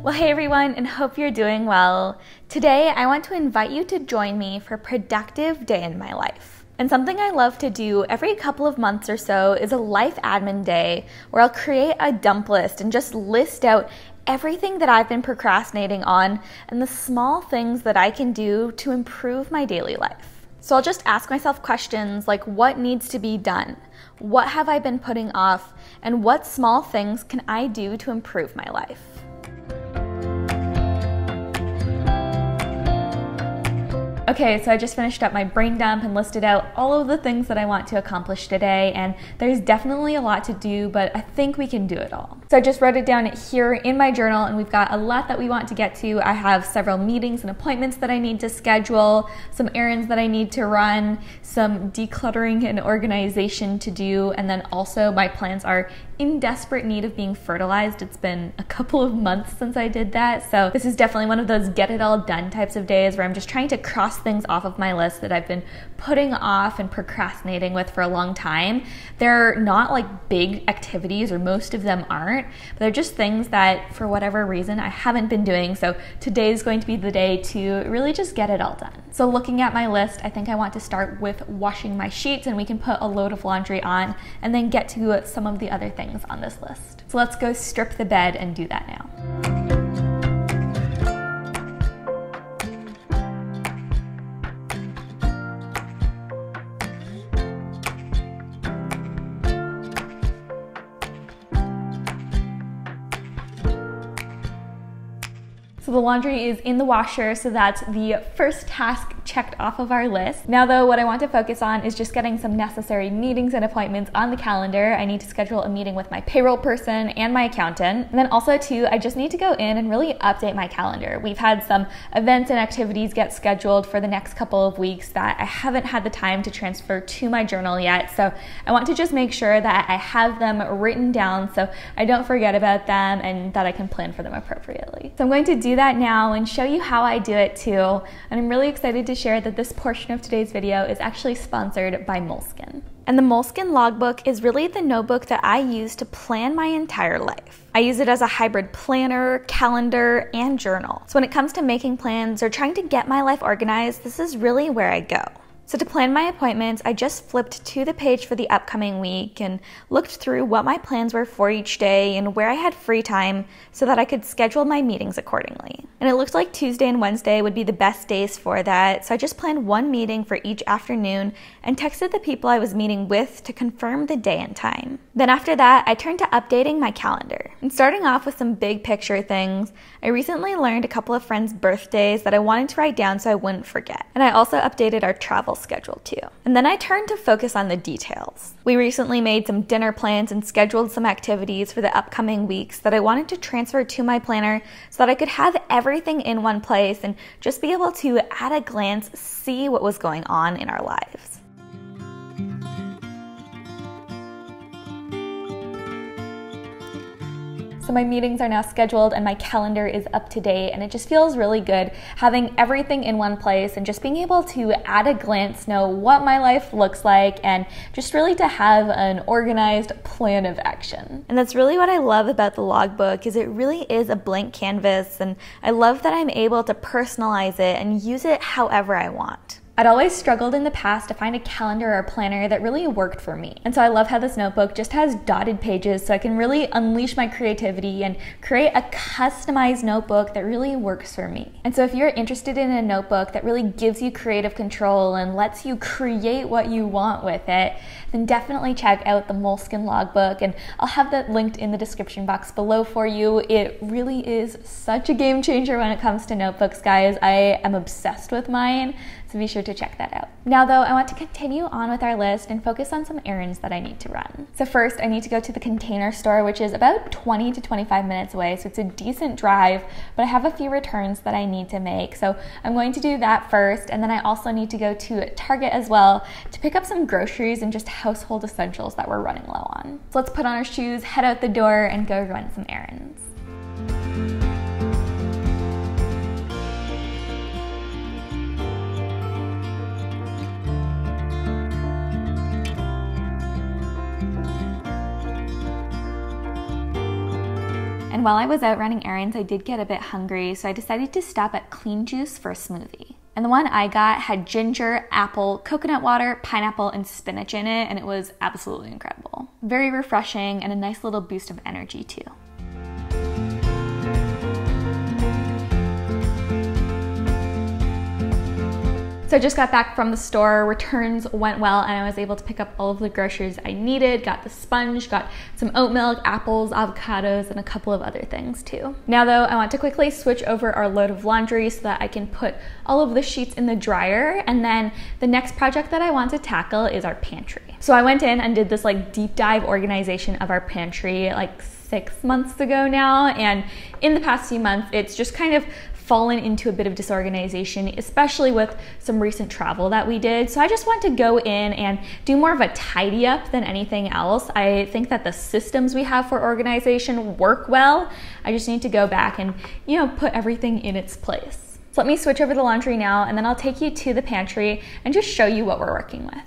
Well, hey everyone, and hope you're doing well. Today, I want to invite you to join me for a productive day in my life. And something I love to do every couple of months or so is a life admin day where I'll create a dump list and just list out everything that I've been procrastinating on and the small things that I can do to improve my daily life. So I'll just ask myself questions like, what needs to be done? What have I been putting off? And what small things can I do to improve my life? Okay, so I just finished up my brain dump and listed out all of the things that I want to accomplish today, and there's definitely a lot to do, but I think we can do it all. So I just wrote it down here in my journal, and we've got a lot that we want to get to. I have several meetings and appointments that I need to schedule, some errands that I need to run, some decluttering and organization to do, and then also my plants are in desperate need of being fertilized. It's been a couple of months since I did that, so this is definitely one of those get it all done types of days where I'm just trying to cross things off of my list that I've been putting off and procrastinating with for a long time. They're not like big activities, or most of them aren't, but they're just things that for whatever reason I haven't been doing. So today is going to be the day to really just get it all done. So looking at my list, I think I want to start with washing my sheets, and we can put a load of laundry on and then get to some of the other things on this list. So let's go strip the bed and do that now. So the laundry is in the washer, so that's the first task checked off of our list. Now though, what I want to focus on is just getting some necessary meetings and appointments on the calendar. I need to schedule a meeting with my payroll person and my accountant. And then also too, I just need to go in and really update my calendar. We've had some events and activities get scheduled for the next couple of weeks that I haven't had the time to transfer to my journal yet. So I want to just make sure that I have them written down so I don't forget about them and that I can plan for them appropriately. So I'm going to do that now and show you how I do it too. And I'm really excited to share that this portion of today's video is actually sponsored by Moleskine. And the Moleskine logbook is really the notebook that I use to plan my entire life. I use it as a hybrid planner, calendar, and journal. So when it comes to making plans or trying to get my life organized, this is really where I go. So to plan my appointments, I just flipped to the page for the upcoming week and looked through what my plans were for each day and where I had free time so that I could schedule my meetings accordingly. And it looked like Tuesday and Wednesday would be the best days for that, so I just planned one meeting for each afternoon and texted the people I was meeting with to confirm the day and time. Then after that, I turned to updating my calendar. And starting off with some big picture things, I recently learned a couple of friends' birthdays that I wanted to write down so I wouldn't forget. And I also updated our travel schedule too. And then I turned to focus on the details. We recently made some dinner plans and scheduled some activities for the upcoming weeks that I wanted to transfer to my planner so that I could have everything in one place and just be able to, at a glance, see what was going on in our lives. So my meetings are now scheduled and my calendar is up to date, and it just feels really good having everything in one place and just being able to at a glance know what my life looks like and just really to have an organized plan of action. And that's really what I love about the logbook, is it really is a blank canvas, and I love that I'm able to personalize it and use it however I want. I'd always struggled in the past to find a calendar or planner that really worked for me. And so I love how this notebook just has dotted pages so I can really unleash my creativity and create a customized notebook that really works for me. And so if you're interested in a notebook that really gives you creative control and lets you create what you want with it, then definitely check out the Moleskine logbook, and I'll have that linked in the description box below for you. It really is such a game changer when it comes to notebooks, guys. I am obsessed with mine, so be sure to check that out. Now though, I want to continue on with our list and focus on some errands that I need to run. So first, I need to go to the Container Store, which is about 20 to 25 minutes away, so it's a decent drive, but I have a few returns that I need to make. So I'm going to do that first, and then I also need to go to Target as well to pick up some groceries and just household essentials that we're running low on. So let's put on our shoes, head out the door, and go run some errands. and while I was out running errands, I did get a bit hungry, so I decided to stop at Clean Juice for a smoothie. And the one I got had ginger, apple, coconut water, pineapple, and spinach in it, and it was absolutely incredible. Very refreshing and a nice little boost of energy too. So I just got back from the store, returns went well, and I was able to pick up all of the groceries I needed, got the sponge, got some oat milk, apples, avocados, and a couple of other things too. Now though, I want to quickly switch over our load of laundry so that I can put all of the sheets in the dryer, and then the next project that I want to tackle is our pantry. So I went in and did this like deep dive organization of our pantry like 6 months ago now, and in the past few months, it's just kind of fallen into a bit of disorganization, especially with some recent travel that we did. So I just want to go in and do more of a tidy up than anything else. I think that the systems we have for organization work well. I just need to go back and, put everything in its place. So let me switch over the laundry now, and then I'll take you to the pantry and just show you what we're working with.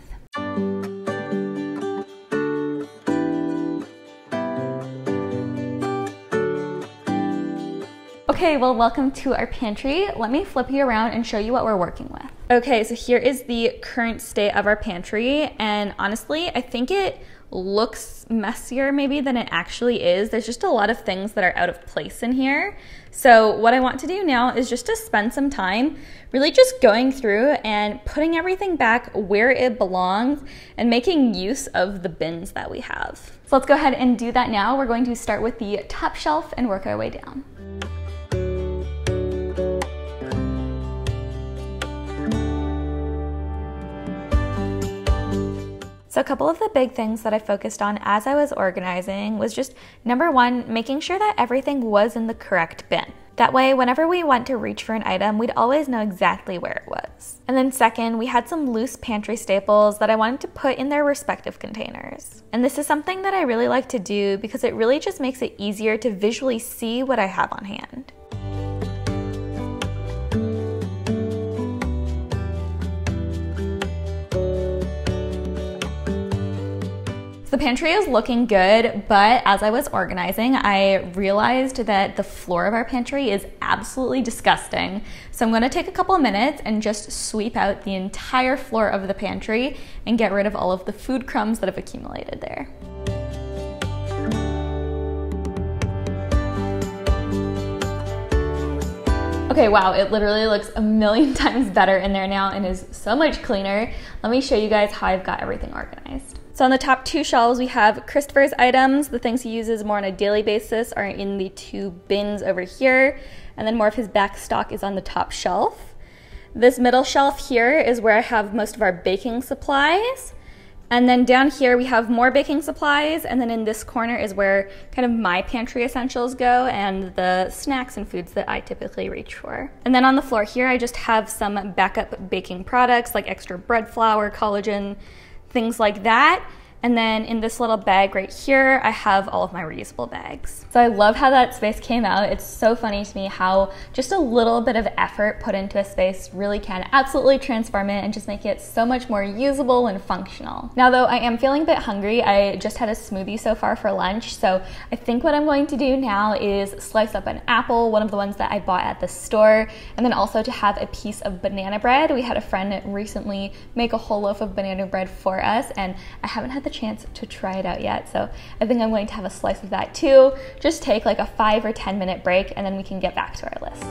Okay, well, welcome to our pantry. Let me flip you around and show you what we're working with. Okay, so here is the current state of our pantry, and honestly, I think it looks messier maybe than it actually is. There's just a lot of things that are out of place in here. So what I want to do now is just to spend some time really just going through and putting everything back where it belongs and making use of the bins that we have. So let's go ahead and do that now. We're going to start with the top shelf and work our way down. So a couple of the big things that I focused on as I was organizing was just, number one, making sure that everything was in the correct bin. That way, whenever we went to reach for an item, we'd always know exactly where it was. And then second, we had some loose pantry staples that I wanted to put in their respective containers. And this is something that I really like to do because it really just makes it easier to visually see what I have on hand. The pantry is looking good, but as I was organizing, I realized that the floor of our pantry is absolutely disgusting. So I'm going to take a couple of minutes and just sweep out the entire floor of the pantry and get rid of all of the food crumbs that have accumulated there. Okay, wow, it literally looks a million times better in there now and is so much cleaner. Let me show you guys how I've got everything organized. So on the top two shelves, we have Christopher's items. The things he uses more on a daily basis are in the two bins over here, and then more of his back stock is on the top shelf. This middle shelf here is where I have most of our baking supplies. And then down here we have more baking supplies, and then in this corner is where kind of my pantry essentials go and the snacks and foods that I typically reach for. And then on the floor here, I just have some backup baking products like extra bread flour, collagen, things like that. And then in this little bag right here, I have all of my reusable bags. So I love how that space came out. It's so funny to me how just a little bit of effort put into a space really can absolutely transform it and just make it so much more usable and functional. Now though, I am feeling a bit hungry. I just had a smoothie so far for lunch. So I think what I'm going to do now is slice up an apple, one of the ones that I bought at the store, and then also to have a piece of banana bread. We had a friend recently make a whole loaf of banana bread for us, and I haven't had the chance to try it out yet, so I think I'm going to have a slice of that too. Just take like a 5 or 10 minute break and then we can get back to our list.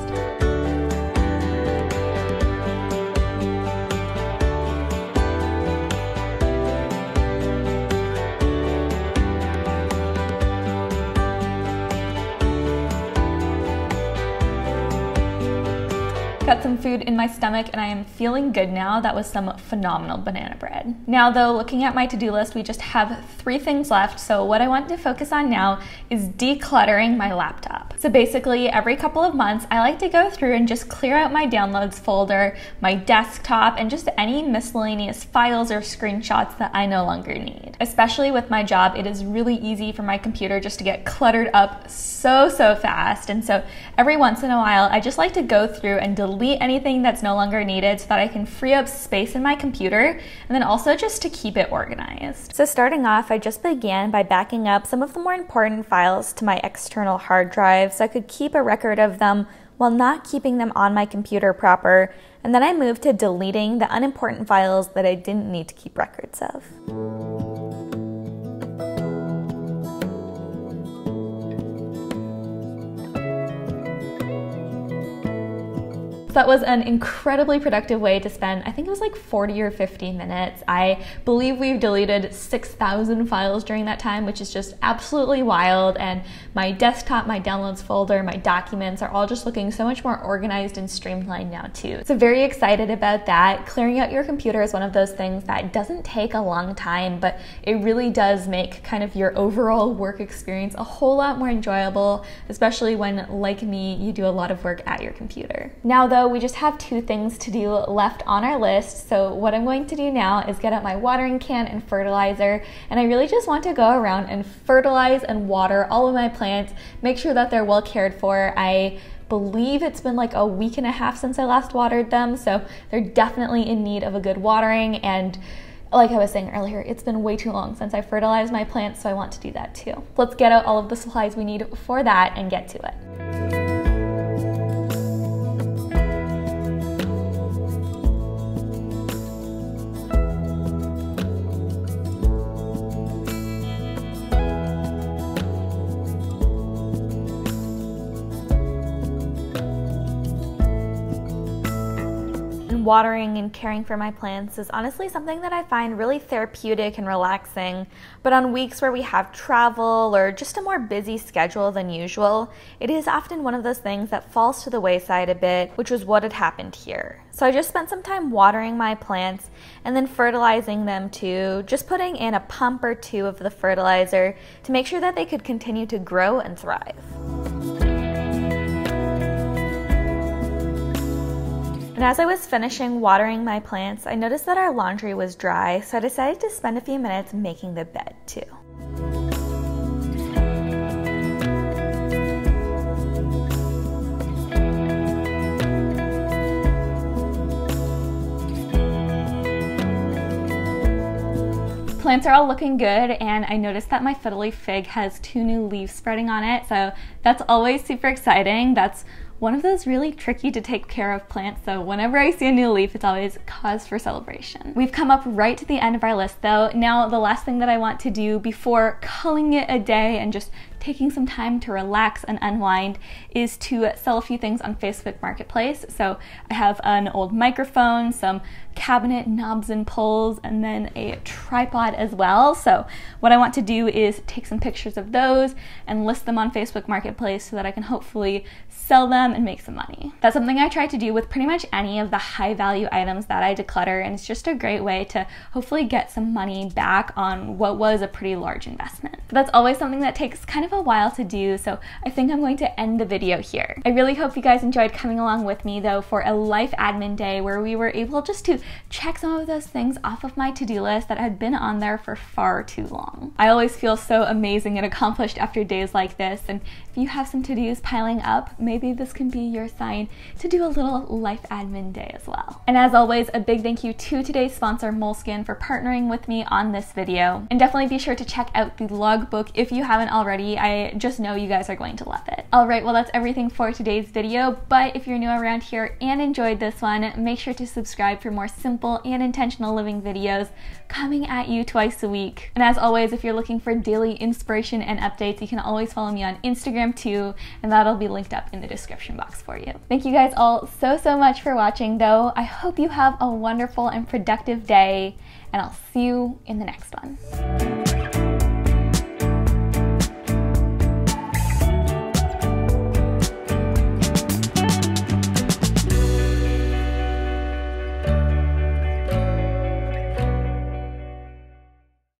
Got some food in my stomach and I am feeling good now. That was some phenomenal banana bread. Now though, looking at my to-do list, we just have 3 things left. So what I want to focus on now is decluttering my laptop. So basically every couple of months, I like to go through and just clear out my downloads folder, my desktop, and just any miscellaneous files or screenshots that I no longer need. Especially with my job, it is really easy for my computer just to get cluttered up so fast. And so every once in a while, I just like to go through and delete delete anything that's no longer needed so that I can free up space in my computer, and then also just to keep it organized. So starting off, I just began by backing up some of the more important files to my external hard drive so I could keep a record of them while not keeping them on my computer proper, and then I moved to deleting the unimportant files that I didn't need to keep records of. So that was an incredibly productive way to spend, I think it was like 40 or 50 minutes. I believe we've deleted 6,000 files during that time, which is just absolutely wild. And my desktop, my downloads folder, my documents are all just looking so much more organized and streamlined now too. So very excited about that. Clearing out your computer is one of those things that doesn't take a long time, but it really does make kind of your overall work experience a whole lot more enjoyable, especially when, like me, you do a lot of work at your computer. Now though, we just have 2 things to do left on our list. So what I'm going to do now is get out my watering can and fertilizer, and I really just want to go around and fertilize and water all of my plants, make sure that they're well cared for. I believe it's been like a week and a half since I last watered them, so they're definitely in need of a good watering. And like I was saying earlier, it's been way too long since I fertilized my plants, so I want to do that too. Let's get out all of the supplies we need for that and get to it. Watering and caring for my plants is honestly something that I find really therapeutic and relaxing, but on weeks where we have travel or just a more busy schedule than usual, it is often one of those things that falls to the wayside a bit, which was what had happened here. So I just spent some time watering my plants and then fertilizing them too, just putting in a pump or 2 of the fertilizer to make sure that they could continue to grow and thrive. And as I was finishing watering my plants, I noticed that our laundry was dry, so I decided to spend a few minutes making the bed too. Plants are all looking good, and I noticed that my fiddly fig has 2 new leaves spreading on it, so that's always super exciting. That's one of those really tricky to take care of plants, so whenever I see a new leaf, it's always cause for celebration. We've come up right to the end of our list though. Now the last thing that I want to do before calling it a day and just taking some time to relax and unwind is to sell a few things on Facebook Marketplace. So I have an old microphone, some cabinet knobs and pulls, and then a tripod as well. So what I want to do is take some pictures of those and list them on Facebook Marketplace so that I can hopefully sell them and make some money. That's something I try to do with pretty much any of the high value items that I declutter, and it's just a great way to hopefully get some money back on what was a pretty large investment. But that's always something that takes kind of a while to do, so I think I'm going to end the video here. I really hope you guys enjoyed coming along with me though for a life admin day where we were able just to check some of those things off of my to-do list that had been on there for far too long. I always feel so amazing and accomplished after days like this, and if you have some to-dos piling up, maybe this can be your sign to do a little life admin day as well. And as always, a big thank you to today's sponsor, Moleskine, for partnering with me on this video. And definitely be sure to check out the logbook if you haven't already. I just know you guys are going to love it. Alright, well that's everything for today's video, but if you're new around here and enjoyed this one, make sure to subscribe for more simple and intentional living videos coming at you twice a week. And as always, if you're looking for daily inspiration and updates, you can always follow me on Instagram too, and that'll be linked up in the description box for you. Thank you guys all so much for watching though. I hope you have a wonderful and productive day, and I'll see you in the next one.